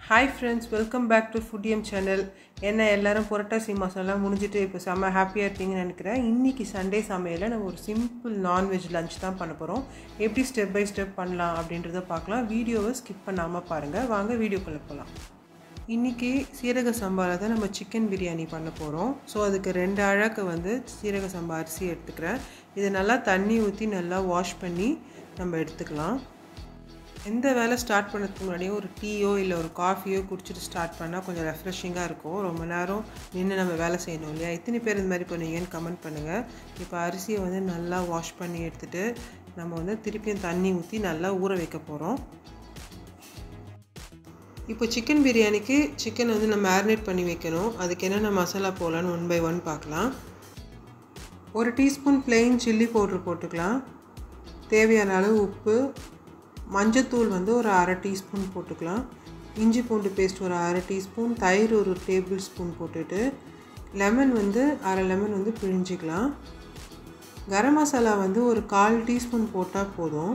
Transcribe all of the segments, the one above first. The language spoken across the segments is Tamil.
Hi friends, welcome back to Foodium channel. என்ன எல்லாரும் புரட்டாசி மாசம்லாம் முடிஞ்சிட்டு இப்போ செம்ம ஹாப்பியாக இருப்பீங்கன்னு நினைக்கிறேன். இன்னைக்கு சண்டே சமையலில் நம்ம ஒரு சிம்பிள் நான்வெஜ் லஞ்ச் தான் பண்ண போகிறோம். எப்படி ஸ்டெப் பை ஸ்டெப் பண்ணலாம் அப்படின்றத பார்க்கலாம். வீடியோவை ஸ்கிப் பண்ணாமல் பாருங்கள். வாங்க வீடியோக்குள்ளே போகலாம். இன்றைக்கி சீரக சம்பாவில் தான் நம்ம சிக்கன் பிரியாணி பண்ண போகிறோம். ஸோ அதுக்கு 2 அழகு சீரக சம்பா அரிசி எடுத்துக்கிறேன். இதை நல்லா தண்ணி ஊற்றி நல்லா வாஷ் பண்ணி நம்ம எடுத்துக்கலாம். எந்த வேலை ஸ்டார்ட் பண்ணுறதுக்கு முன்னாடியே ஒரு டீயோ இல்லை ஒரு காஃபியோ குடிச்சிட்டு ஸ்டார்ட் பண்ணால் கொஞ்சம் ரெஃப்ரெஷிங்காக இருக்கும். ரொம்ப நேரம் நின்று நம்ம வேலை செய்யணும் இல்லையா? எத்தனை பேர் இந்த மாதிரி பண்ணுவீங்கன்னு கமெண்ட் பண்ணுங்கள். இப்போ அரிசியை நல்லா வாஷ் பண்ணி எடுத்துகிட்டு நம்ம திருப்பியும் தண்ணி ஊற்றி நல்லா ஊற வைக்க போகிறோம். இப்போ சிக்கன் பிரியாணிக்கு சிக்கன் நம்ம மேரினேட் பண்ணி வைக்கணும். அதுக்கு என்னென்ன மசாலா போடலான்னு 1 by 1 பார்க்கலாம். 1 டீஸ்பூன் பிளெயின் சில்லி பவுட்ரு போட்டுக்கலாம். தேவையான அளவு உப்பு, மஞ்சத்தூள் ஒரு 1/2 டீஸ்பூன் போட்டுக்கலாம். இஞ்சி பூண்டு பேஸ்ட் ஒரு 1/2 டீஸ்பூன், தயிர் ஒரு டேபிள் ஸ்பூன் போட்டுட்டு லெமன் 1/2 லெமன் பிழிஞ்சிக்கலாம். கரம் மசாலா ஒரு 1/4 டீஸ்பூன் போட்டால் போதும்.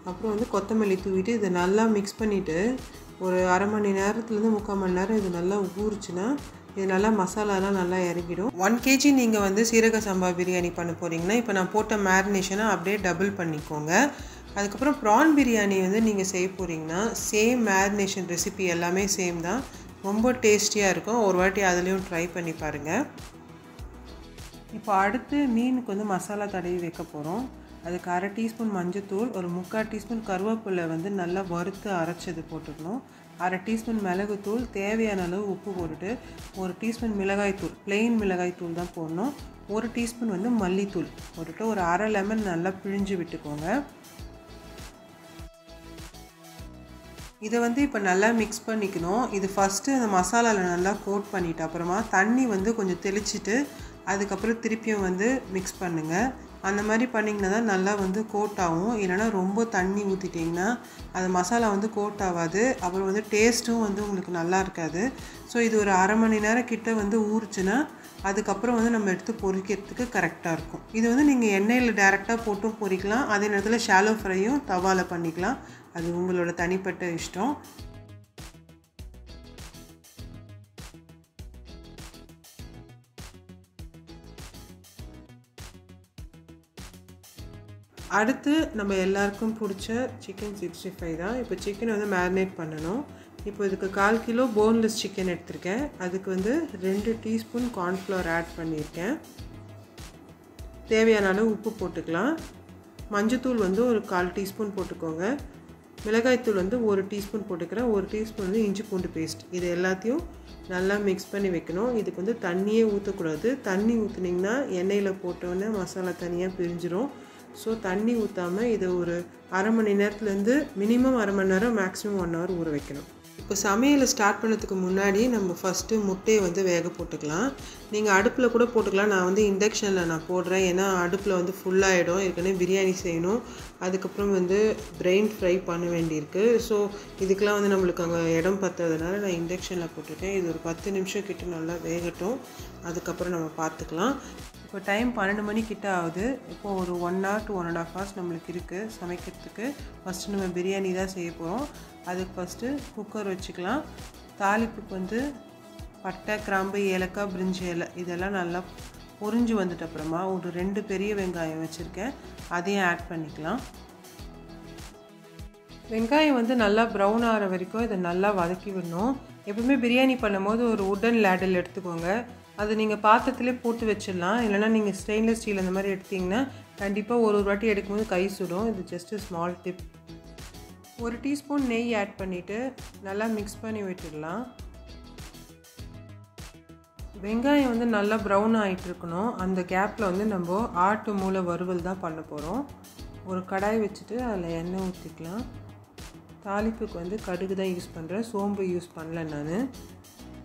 அப்புறம் கொத்தமல்லி தூவிட்டு இதை நல்லா மிக்ஸ் பண்ணிவிட்டு ஒரு அரை மணி நேரத்துலேருந்து 3/4 மணி நேரம் இது நல்லா ஊறுச்சுன்னா இது நல்லா மசாலாலாம் நல்லா இறங்கிடும். 1 kg நீங்கள் சீரக சம்பா பிரியாணி பண்ண போகிறீங்கன்னா இப்போ நான் போட்ட மேரினேஷனை அப்படியே டபுள் பண்ணிக்கோங்க. அதுக்கப்புறம் ப்ரான் பிரியாணி நீங்கள் செய்ய போகிறீங்கன்னா சேம் மேரினேஷன் ரெசிபி எல்லாமே சேம் தான். ரொம்ப டேஸ்டியாக இருக்கும். ஒரு வாட்டி அதுலேயும் ட்ரை பண்ணி பாருங்கள். இப்போ அடுத்து மீனுக்கு மசாலா தடவி வைக்க போகிறோம். அதுக்கு 1/2 டீஸ்பூன் மஞ்சத்தூள், ஒரு 3/4 டீஸ்பூன் கருவேப்பிலை நல்லா வறுத்து அரைச்சது போட்டுக்கணும். 1/2 டீஸ்பூன் மிளகுத்தூள், தேவையான அளவு உப்பு போட்டுட்டு 1 டீஸ்பூன் மிளகாய்த்தூள், பிளெயின் மிளகாய்த்தூள் தான் போடணும். 1 டீஸ்பூன் மல்லித்தூள் போட்டுட்டு ஒரு 1/2 லெமன் நல்லா பிழிஞ்சு விட்டுக்கோங்க. இதை இப்போ நல்லா மிக்ஸ் பண்ணிக்கணும். இது ஃபஸ்ட்டு அந்த மசாலாவில் நல்லா கோட் பண்ணிவிட்டு அப்புறமா தண்ணி கொஞ்சம் தெளிச்சிட்டு அதுக்கப்புறம் திருப்பியும் மிக்ஸ் பண்ணுங்கள். அந்த மாதிரி பண்ணிங்கன்னா தான் நல்லா கோட் ஆகும். இல்லைனா ரொம்ப தண்ணி ஊற்றிட்டிங்கன்னா அது மசாலா கோட் ஆகாது. அப்புறம் டேஸ்ட்டும் உங்களுக்கு நல்லா இருக்காது. ஸோ இது ஒரு அரை மணி நேரம் கிட்ட ஊறுச்சுன்னா அதுக்கப்புறம் நம்ம எடுத்து பொரிக்கிறதுக்கு கரெக்டாக இருக்கும். இது நீங்கள் எண்ணெயில் டைரெக்டாக போட்டும் பொரிக்கலாம். அதே நேரத்தில் ஷாலோ ஃப்ரையும் தவாவில் பண்ணிக்கலாம். அது உங்களோட தனிப்பட்ட இஷ்டம். அடுத்து நம்ம எல்லாருக்கும் பிடிச்ச சிக்கன் 65 தான். இப்போ சிக்கனை மேரினேட் பண்ணணும். இப்போ இதுக்கு 1/4 கிலோ போன்லெஸ் சிக்கன் எடுத்திருக்கேன். அதுக்கு 2 டீஸ்பூன் கார்ன்ஃப்ளவர் ஆட் பண்ணியிருக்கேன். தேவையான அளவு உப்பு போட்டுக்கலாம். மஞ்சத்தூள் ஒரு 1/4 டீஸ்பூன் போட்டுக்கோங்க. மிளகாய்த்தூள் 1 டீஸ்பூன் போட்டுக்கிறேன். 1 டீஸ்பூன் இஞ்சி பூண்டு பேஸ்ட். இது எல்லாத்தையும் நல்லா மிக்ஸ் பண்ணி வைக்கணும். இதுக்கு தண்ணியே ஊற்றக்கூடாது. தண்ணி ஊற்றுனீங்கன்னா எண்ணெயில் போட்டோன்னே மசாலா தனியாக பிரிஞ்சிடும். ஸோ தண்ணி ஊற்றாமல் இதை ஒரு அரை மணி நேரத்துலேருந்து மினிமம் அரை மணி நேரம், மேக்ஸிமம் 1 hour ஊற வைக்கணும். இப்போ சமையலை ஸ்டார்ட் பண்ணதுக்கு முன்னாடி நம்ம ஃபஸ்ட்டு முட்டையை வேக போட்டுக்கலாம். நீங்கள் அடுப்பில் கூட போட்டுக்கலாம். நான் இண்டக்ஷனில் நான் போடுறேன். ஏன்னா அடுப்பில் ஃபுல்லாகிடும். ஏற்கனவே பிரியாணி செய்யணும். அதுக்கப்புறம் பிரெயின் ஃப்ரை பண்ண வேண்டியிருக்கு. ஸோ இதுக்கெலாம் நம்மளுக்கு அங்கே இடம் பற்றதுனால நான் இண்டக்ஷனில் போட்டுருக்கேன். இது ஒரு 10 நிமிஷம் கிட்ட நல்லா வேகட்டும். அதுக்கப்புறம் நம்ம பார்த்துக்கலாம். இப்போ டைம் 12 மணி கிட்ட ஆகுது. இப்போது ஒரு 1 hour to 1.5 hours நம்மளுக்கு இருக்குது சமைக்கிறதுக்கு. ஃபஸ்ட்டு நம்ம பிரியாணி தான் செய்ய போகிறோம். அதுக்கு ஃபஸ்ட்டு குக்கர் வச்சுக்கலாம். தாளிப்புக்கு பட்டை, கிராம்பு, ஏலக்காய், பிரிஞ்சி இலை இதெல்லாம் நல்லா பொரிஞ்சு வந்துட்டு அப்புறமா ஒரு 2 பெரிய வெங்காயம் வச்சுருக்கேன். அதையும் ஆட் பண்ணிக்கலாம். வெங்காயம் நல்லா ப்ரௌன் ஆகிற வரைக்கும் இதை நல்லா வதக்கி விடணும். எப்பவுமே பிரியாணி பண்ணும்போது ஒரு உட்டன் லேடல் எடுத்துக்கோங்க. அது நீங்கள் பாத்திரத்திலே போட்டு வச்சிடலாம். இல்லைனா நீங்கள் ஸ்டெயின்லெஸ் ஸ்டீல் அந்த மாதிரி எடுத்திங்கன்னா கண்டிப்பாக ஒரு வாட்டி எடுக்கும்போது கை சுடும். இது ஜஸ்ட்டு ஸ்மால் டிப். 1 டீஸ்பூன் நெய் ஆட் பண்ணிவிட்டு நல்லா மிக்ஸ் பண்ணி விட்டுடலாம். வெங்காயம் நல்லா ப்ரௌன் ஆகிட்டு இருக்கணும். அந்த கேப்பில் நம்ம ஆட்டு மூளை வறுவல் தான் பண்ண போகிறோம். ஒரு கடாய் வச்சுட்டு அதில் எண்ணெய் ஊற்றிக்கலாம். தாளிப்புக்கு கடுகு தான் யூஸ் பண்ணுறேன். சோம்பு யூஸ் பண்ணல நான்.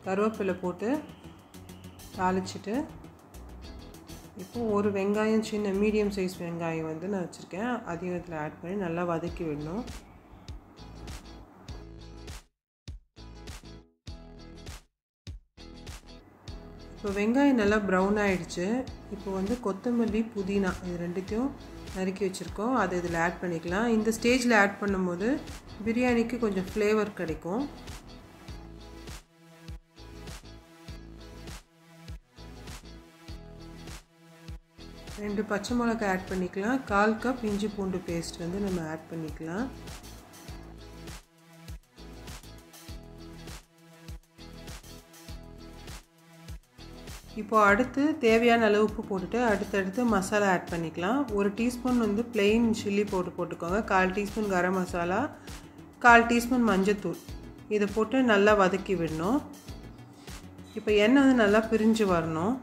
கருவேப்பிலை போட்டு தாளிச்சிட்டு இப்போது ஒரு வெங்காயம், சின்ன மீடியம் சைஸ் வெங்காயம் நான் வச்சுருக்கேன். அதையும் இதில் ஆட் பண்ணி நல்லா வதக்கி விடணும். இப்போ வெங்காயம் நல்லா ப்ரௌன் ஆகிடுச்சு. இப்போ கொத்தமல்லி, புதினா இது ரெண்டுத்தையும் நறுக்கி வச்சுருக்கோம். அதை இதில் ஆட் பண்ணிக்கலாம். இந்த ஸ்டேஜில் ஆட் பண்ணும்போது பிரியாணிக்கு கொஞ்சம் ஃப்ளேவர் கிடைக்கும். 2 பச்சை மிளகாய் ஆட் பண்ணிக்கலாம். 1/4 கப் இஞ்சி பூண்டு பேஸ்ட் வந்து நம்ம ஆட் பண்ணிக்கலாம். இப்போ அடுத்து தேவையான அளவு உப்பு போட்டுட்டு அடுத்தடுத்து மசாலா ஆட் பண்ணிக்கலாம். 1 டீஸ்பூன் வந்து plain சில்லி பவுடர் போட்டுக்கோங்க. 1/4 டீஸ்பூன் கரம் மசாலா, 1/4 டீஸ்பூன் மஞ்சத்தூள். இதை போட்டு நல்லா வதக்கி விடணும். இப்போ எண்ணெய் வந்து நல்லா பிரிஞ்சு வரணும்.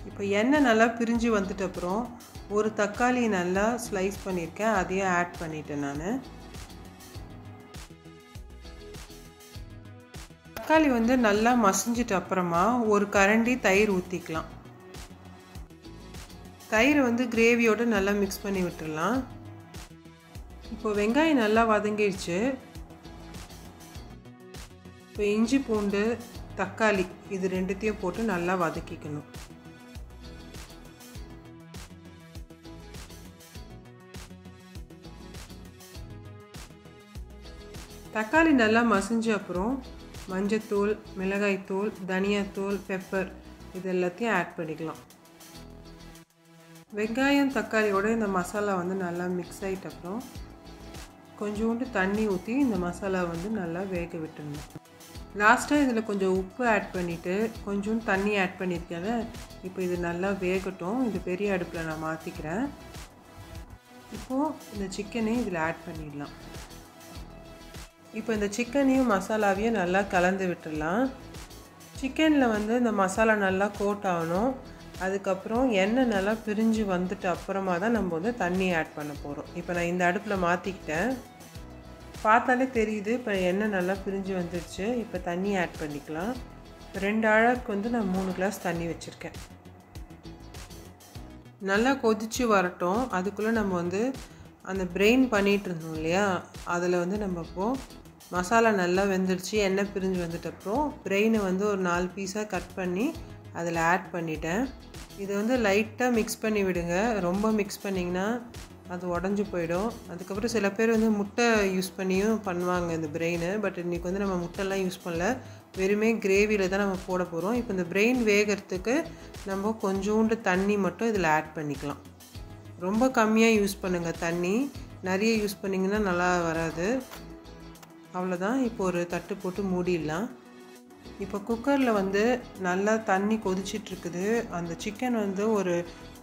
இப்போ எண்ணெய் நல்லா பிரிஞ்சு வந்துட்ட அப்புறம் ஒரு தக்காளி நல்லா ஸ்லைஸ் பண்ணியிருக்கேன், அதையும் ஆட் பண்ணிட்டேன் நான். தக்காளி வந்து நல்லா மசிஞ்சிட்ட அப்புறமா ஒரு கரண்டி தயிர் ஊற்றிக்கலாம். தயிர் வந்து கிரேவியோடு நல்லா மிக்ஸ் பண்ணி விட்டுடலாம். இப்போ வெங்காயம் நல்லா வதங்கிடுச்சு. இப்போ இஞ்சி பூண்டு தக்காளி இது ரெண்டுத்தையும் போட்டு நல்லா வதக்கிக்கணும். தக்காளி நல்லா மசிஞ்ச அப்புறம் மஞ்சத்தூள், மிளகாய்த்தூள், தனியாத்தூள், பெப்பர் இது எல்லாத்தையும் ஆட் பண்ணிக்கலாம். வெங்காயம் தக்காளியோட இந்த மசாலா வந்து நல்லா மிக்ஸ் ஆகிட்ட அப்புறம் கொஞ்சோண்டு தண்ணி ஊற்றி இந்த மசாலா வந்து நல்லா வேக விட்டுடணும். லாஸ்ட்டாக இதில் கொஞ்சம் உப்பு ஆட் பண்ணிவிட்டு கொஞ்சோண்டு தண்ணி ஆட் பண்ணியிருக்கேன். இப்போ இது நல்லா வேகட்டும். இது பெரிய அடுப்பில் நான் மாற்றிக்கிறேன். இப்போது இந்த சிக்கனை இதில் ஆட் பண்ணிடலாம். இப்போ இந்த சிக்கனையும் மசாலாவையும் நல்லா கலந்து விட்டுடலாம். சிக்கனில் வந்து இந்த மசாலா நல்லா கோட் ஆகணும். அதுக்கப்புறம் எண்ணெய் நல்லா பிரிஞ்சு வந்துட்டு அப்புறமா தான் நம்ம வந்து தண்ணி ஆட் பண்ண போகிறோம். இப்போ நான் இந்த அடுப்பில் மாற்றிக்கிட்டேன். பார்த்தாலே தெரியுது இப்போ எண்ணெய் நல்லா பிரிஞ்சு வந்துடுச்சு. இப்போ தண்ணி ஆட் பண்ணிக்கலாம். 2 அழகுக்கு வந்து நான் 3 கிளாஸ் தண்ணி வச்சுருக்கேன். நல்லா கொதித்து வரட்டும். அதுக்குள்ளே நம்ம வந்து அந்த பிரெயின் பண்ணிகிட்டு இருந்தோம் இல்லையா, அதில் வந்து நம்ம இப்போது மசாலா நல்லா வெந்துடுச்சு, எண்ணெய் பிரிஞ்சு வந்துட்டப்புறம் பிரெயினை வந்து ஒரு 4 பீஸாக கட் பண்ணி அதில் ஆட் பண்ணிட்டேன். இதை வந்து லைட்டாக மிக்ஸ் பண்ணி விடுங்க. ரொம்ப மிக்ஸ் பண்ணிங்கன்னா அது உடஞ்சி போயிடும். அதுக்கப்புறம் சில பேர் வந்து முட்டை யூஸ் பண்ணியும் பண்ணுவாங்க இந்த பிரெயினை. பட் இன்றைக்கி வந்து நம்ம முட்டைலாம் யூஸ் பண்ணல, வெறுமே கிரேவியில் தான் நம்ம போட போகிறோம். இப்போ இந்த பிரெயின் வேகிறதுக்கு நம்ம கொஞ்சோண்டு தண்ணி மட்டும் இதில் ஆட் பண்ணிக்கலாம். ரொம்ப கம்மியாக யூஸ் பண்ணுங்கள் தண்ணி. நிறைய யூஸ் பண்ணிங்கன்னா நல்லா வராது. அவ்வளோதான். இப்போ ஒரு தட்டு போட்டு மூடிடலாம். இப்போ குக்கரில் வந்து நல்லா தண்ணி கொதிச்சிட்ருக்குது. அந்த சிக்கன் வந்து ஒரு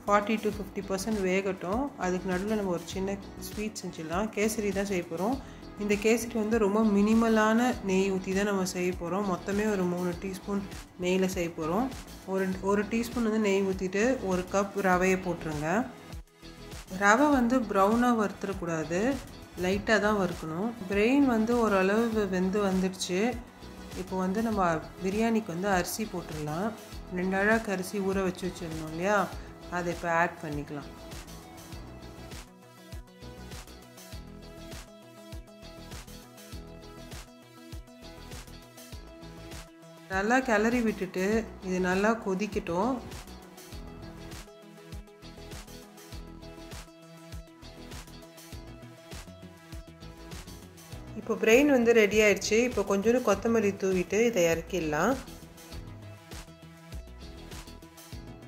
40 to 50% வேகட்டும். அதுக்கு நடுவில் நம்ம ஒரு சின்ன ஸ்வீட் செஞ்சிடலாம். கேசரி தான் செய்ய போகிறோம். இந்த கேசரி வந்து ரொம்ப மினிமலான நெய் ஊற்றி தான் நம்ம செய்ய போகிறோம். மொத்தமே ஒரு 3 டீஸ்பூன் நெய்யில் செய்ய போகிறோம். ஒரு டீஸ்பூன் வந்து நெய் ஊற்றிட்டு 1 கப் ரவையை போட்டுருங்க. ரவை வந்து ப்ரௌனாக வறுத்துடக்கூடாது, லைட்டாக தான் வறுக்கணும். பிரெயின் வந்து ஓரளவு வெந்து வந்துடுச்சு. இப்போ வந்து நம்ம பிரியாணிக்கு வந்து அரிசி போட்டுடலாம். 2 அழகு அரிசி ஊற வச்சு வச்சுருந்தோம் இல்லையா, அதை இப்போ ஆட் பண்ணிக்கலாம். நல்லா கிளறி விட்டுட்டு இது நல்லா கொதிக்கட்டும். இப்போ பிரெயின் வந்து ரெடி ஆயிடுச்சு. இப்போ கொஞ்சோண்டு கொத்தமல்லி தூவிட்டு இதை இறக்கிடலாம்.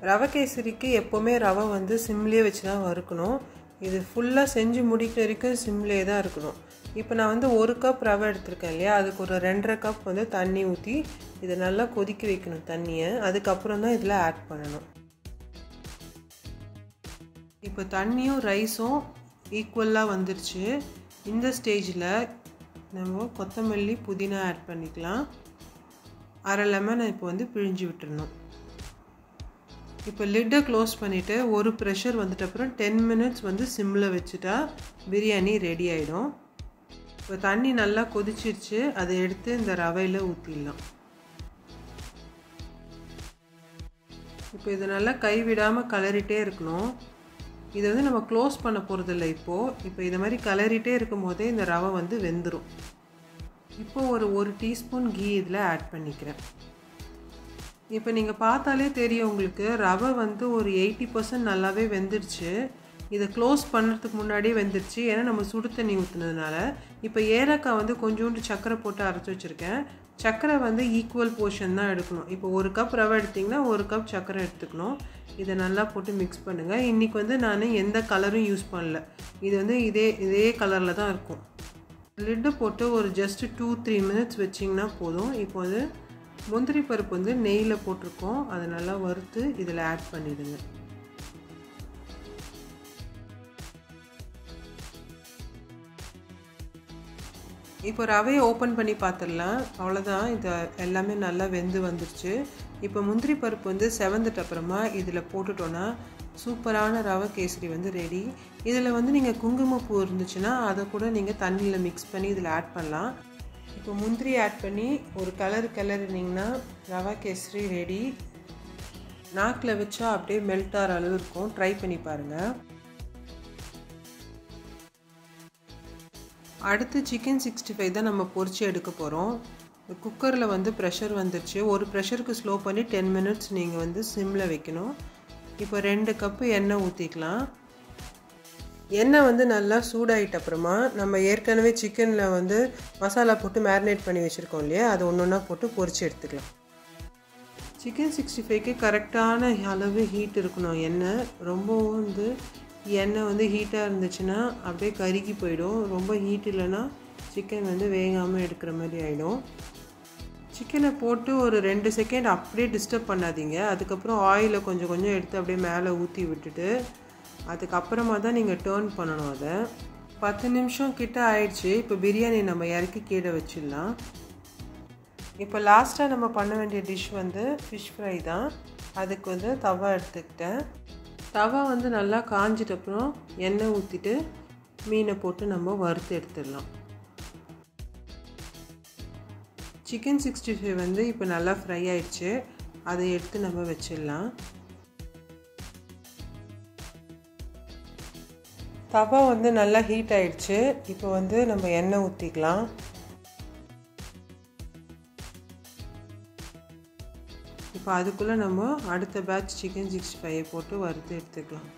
ரவை கேசரிக்கு எப்போவுமே ரவை வந்து சிம்லேயே வச்சு தான் வறுக்கணும். இது ஃபுல்லாக செஞ்சு முடிக்கிற வரைக்கும் சிம்லேயே தான் இருக்கணும். இப்போ நான் வந்து 1 கப் ரவை எடுத்திருக்கேன் இல்லையா, அதுக்கு ஒரு 2.5 கப் வந்து தண்ணி ஊற்றி இதை நல்லா கொதிக்க வைக்கணும் தண்ணியை. அதுக்கப்புறம் தான் இதில் ஆட் பண்ணணும். இப்போ தண்ணியும் ரைஸும் ஈக்குவலாக வந்துருச்சு. இந்த ஸ்டேஜில் நம்ம கொத்தமல்லி புதினா ஆட் பண்ணிக்கலாம். 1/2 லெமனை இப்போ வந்து பிழிஞ்சு விட்டுறணும். இப்போ லிட்டை க்ளோஸ் பண்ணிவிட்டு ஒரு ப்ரெஷர் வந்துட்ட அப்புறம் 10 மினிட்ஸ் வந்து சிம்மில் வச்சுட்டா பிரியாணி ரெடி ஆகிடும். இப்போ தண்ணி நல்லா கொதிச்சிருச்சு. அதை எடுத்து இந்த ரவையில் ஊற்றிடலாம். இப்போ இதை நல்லா கைவிடாமல் கலரிட்டே இருக்கணும். இதை வந்து நம்ம க்ளோஸ் பண்ண போகிறதில்ல இப்போ இதை மாதிரி கலரிட்டே இருக்கும் போதே இந்த ரவை வந்து வெந்துடும். இப்போது ஒரு டீஸ்பூன் கீ இதில் ஆட் பண்ணிக்கிறேன். இப்போ நீங்கள் பார்த்தாலே தெரியும் உங்களுக்கு ரவை வந்து ஒரு 80% நல்லாவே வெந்துடுச்சு. இதை க்ளோஸ் பண்ணுறதுக்கு முன்னாடியே வெந்துருச்சு, ஏன்னா நம்ம சுடு தண்ணி ஊற்றுனதுனால. இப்போ ஏலக்காய் வந்து கொஞ்சோண்டு சர்க்கரை போட்டு அரைச்சி வச்சுருக்கேன். சர்க்கரை வந்து ஈக்குவல் போர்ஷன் தான் எடுக்கணும். இப்போ 1 கப் ரவை எடுத்திங்கன்னா 1 கப் சர்க்கரை எடுத்துக்கணும். இதை நல்லா போட்டு மிக்ஸ் பண்ணுங்கள். இன்றைக்கி வந்து நான் எந்த கலரும் யூஸ் பண்ணல, இது வந்து இதே கலரில் தான் இருக்கும். லிட்டு போட்டு ஒரு ஜஸ்ட் 2-3 மினிட்ஸ் வச்சிங்கன்னா போதும். இப்போ வந்து முந்திரி பருப்பு வந்து நெய்யில் போட்டிருக்கோம், அதை நல்லா வறுத்து இதில் ஆட் பண்ணிடுங்க. இப்போ ரவையை ஓப்பன் பண்ணி பார்த்துடலாம். அவ்வளோதான், இது எல்லாமே நல்லா வெந்து வந்துருச்சு. இப்போ முந்திரி பருப்பு வந்து செவந்துட்டு அப்புறமா இதில் போட்டுட்டோன்னா சூப்பரான ரவை கேசரி வந்து ரெடி. இதில் வந்து நீங்கள் குங்குமப்பூ இருந்துச்சுன்னா அதை கூட நீங்கள் தண்ணியில் மிக்ஸ் பண்ணி இதில் ஆட் பண்ணலாம். இப்போ முந்திரி ஆட் பண்ணி ஒரு கிளறினீங்கன்னா ரவை கேசரி ரெடி. நாக்கில் வச்சா அப்படியே மெல்ட் ஆகிற அளவு இருக்கும். ட்ரை பண்ணி பாருங்கள். அடுத்து சிக்கன் 65 தான் நம்ம பொரிச்சு எடுக்க போகிறோம். குக்கரில் வந்து ப்ரெஷர் வந்துருச்சு. ஒரு ப்ரெஷருக்கு ஸ்லோ பண்ணி 10 மினிட்ஸ் நீங்கள் வந்து சிம்மில் வைக்கணும். இப்போ 2 கப்பு எண்ணெய் ஊற்றிக்கலாம். எண்ணெய் வந்து நல்லா சூடாகிட்ட அப்புறமா நம்ம ஏற்கனவே சிக்கனில் வந்து மசாலா போட்டு மேரினேட் பண்ணி வச்சுருக்கோம் இல்லையா, அதை ஒன்று ஒன்றா போட்டு பொரிச்சு எடுத்துக்கலாம். சிக்கன் 65க்கு கரெக்டான அளவு ஹீட் இருக்கணும். எண்ணெய் ரொம்பவும் வந்து எண்ணெய் வந்து ஹீட்டாக இருந்துச்சுன்னா அப்படியே கருகி போயிடும். ரொம்ப ஹீட் இல்லைன்னா சிக்கன் வந்து வேகாமல் எடுக்கிற மாதிரி ஆகிடும். சிக்கனை போட்டு ஒரு 2 செகண்ட் அப்படியே டிஸ்டர்ப் பண்ணாதீங்க. அதுக்கப்புறம் ஆயிலை கொஞ்சம் கொஞ்சம் எடுத்து அப்படியே மேலே ஊற்றி விட்டுட்டு அதுக்கப்புறமா தான் நீங்கள் டேர்ன் பண்ணணும். அதை 10 நிமிஷம் கிட்ட ஆயிடுச்சு. இப்போ பிரியாணி நம்ம இறக்கி கீழே வச்சிடலாம். இப்போ லாஸ்ட்டாக நம்ம பண்ண வேண்டிய டிஷ் வந்து ஃபிஷ் ஃப்ரை தான். அதுக்கு வந்து தவா எடுத்துக்கிட்டேன். தவா வந்து நல்லா காஞ்சிட்ட அப்புறம் எண்ணெய் ஊற்றிட்டு மீனை போட்டு நம்ம வறுத்து எடுத்துடலாம். சிக்கன் 65 வந்து இப்போ நல்லா ஃப்ரை ஆயிடுச்சு. அதை எடுத்து நம்ம வச்சிடலாம். தவா வந்து நல்லா ஹீட் ஆயிடுச்சு. இப்போ வந்து நம்ம எண்ணெய் ஊற்றிக்கலாம். இப்போ அதுக்குள்ளே நம்ம அடுத்த பேட்ச் சிக்கன் 65 போட்டு வறுத்து எடுத்துக்கலாம்.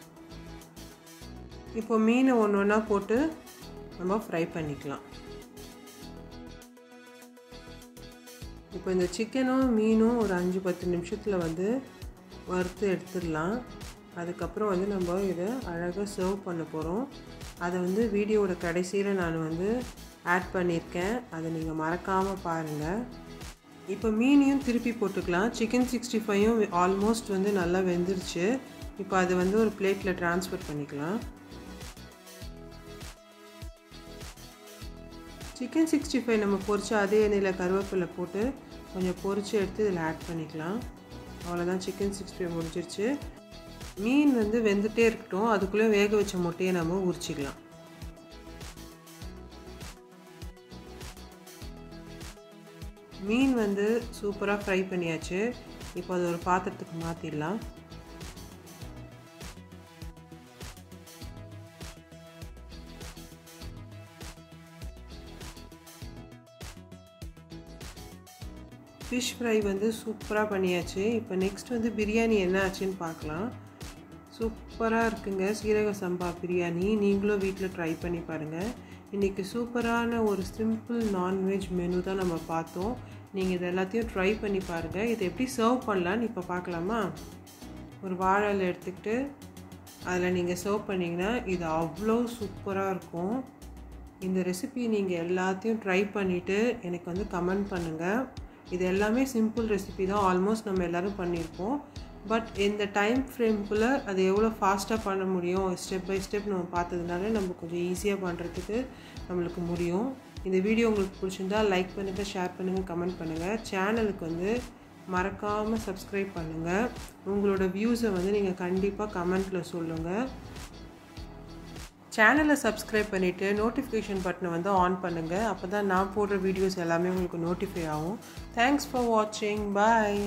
இப்போ மீனை ஒன்று ஒன்றா போட்டு நம்ம ஃப்ரை பண்ணிக்கலாம். இப்போ இந்த சிக்கனும் மீனும் ஒரு 5-10 நிமிஷத்தில் வந்து வறுத்து எடுத்துடலாம். அதுக்கப்புறம் வந்து நம்ம இதை அழகாக சர்வ் பண்ண போகிறோம். அதை வந்து வீடியோவோட கடைசியில் நான் வந்து ஆட் பண்ணியிருக்கேன், அதை நீங்கள் மறக்காமல் பாருங்கள். இப்போ மீனையும் திருப்பி போட்டுக்கலாம். சிக்கன் 65யும் ஆல்மோஸ்ட் வந்து நல்லா வெந்துருச்சு. இப்போ அதை வந்து ஒரு பிளேட்டில் ட்ரான்ஸ்ஃபர் பண்ணிக்கலாம். சிக்கன் 65 நம்ம பொரிச்சு அதே எண்ணெயில் கருவேப்பிலை போட்டு கொஞ்சம் பொரிச்சு எடுத்து இதில் ஆட் பண்ணிக்கலாம். அவ்வளோதான், சிக்கன் 65 முடிஞ்சிருச்சு. மீன் வந்து வெந்துகிட்டே இருக்கட்டும், அதுக்குள்ளே வேக வச்ச முட்டையை நம்ம உரிச்சிக்கலாம். மீன் வந்து சூப்பராக ஃப்ரை பண்ணியாச்சு. இப்போ அது ஒரு பாத்திரத்துக்கு மாற்றிடலாம். ஃபிஷ் ஃப்ரை வந்து சூப்பராக பண்ணியாச்சு. இப்போ நெக்ஸ்ட் வந்து பிரியாணி என்ன ஆச்சுன்னு பார்க்கலாம். சூப்பராக இருக்குங்க சீரக சம்பா பிரியாணி. நீங்களும் வீட்டில் ட்ரை பண்ணி பாருங்கள். இன்றைக்கி சூப்பரான ஒரு சிம்பிள் நான்வெஜ் மெனு தான் நம்ம பார்த்தோம். நீங்கள் இது எல்லாத்தையும் ட்ரை பண்ணி பாருங்கள். இதை எப்படி சர்வ் பண்ணலான்னு இப்போ பார்க்கலாமா? ஒரு வாழை இலை எடுத்துக்கிட்டு அதில் நீங்கள் சர்வ் பண்ணிங்கன்னா இது அவ்வளோ சூப்பராக இருக்கும். இந்த ரெசிபி நீங்கள் எல்லாத்தையும் ட்ரை பண்ணிவிட்டு எனக்கு வந்து கமெண்ட் பண்ணுங்கள். இது எல்லாமே சிம்பிள் ரெசிபி தான், ஆல்மோஸ்ட் நம்ம எல்லோரும் பண்ணியிருப்போம். பட் இந்த டைம் ஃப்ரேம்குள்ளே அது எவ்வளோ ஃபாஸ்ட்டாக பண்ண முடியும், ஸ்டெப் பை ஸ்டெப் நம்ம பார்த்ததுனால நம்ம கொஞ்சம் ஈஸியாக பண்ணுறதுக்கு நம்மளுக்கு முடியும். இந்த வீடியோ உங்களுக்கு பிடிச்சிருந்தா லைக் பண்ணுங்கள், ஷேர் பண்ணுங்கள், கமெண்ட் பண்ணுங்கள். சேனலுக்கு வந்து மறக்காமல் சப்ஸ்கிரைப் பண்ணுங்கள். உங்களோட வியூஸை வந்து நீங்கள் கண்டிப்பாக கமெண்ட்டில் சொல்லுங்கள். சேனலை சப்ஸ்கிரைப் பண்ணிவிட்டு நோட்டிஃபிகேஷன் பட்டனை வந்து ஆன் பண்ணுங்கள். அப்போ தான் நான் போடுற வீடியோஸ் எல்லாமே உங்களுக்கு நோட்டிஃபை ஆகும். தேங்க்ஸ் ஃபார் வாட்சிங். பாய்.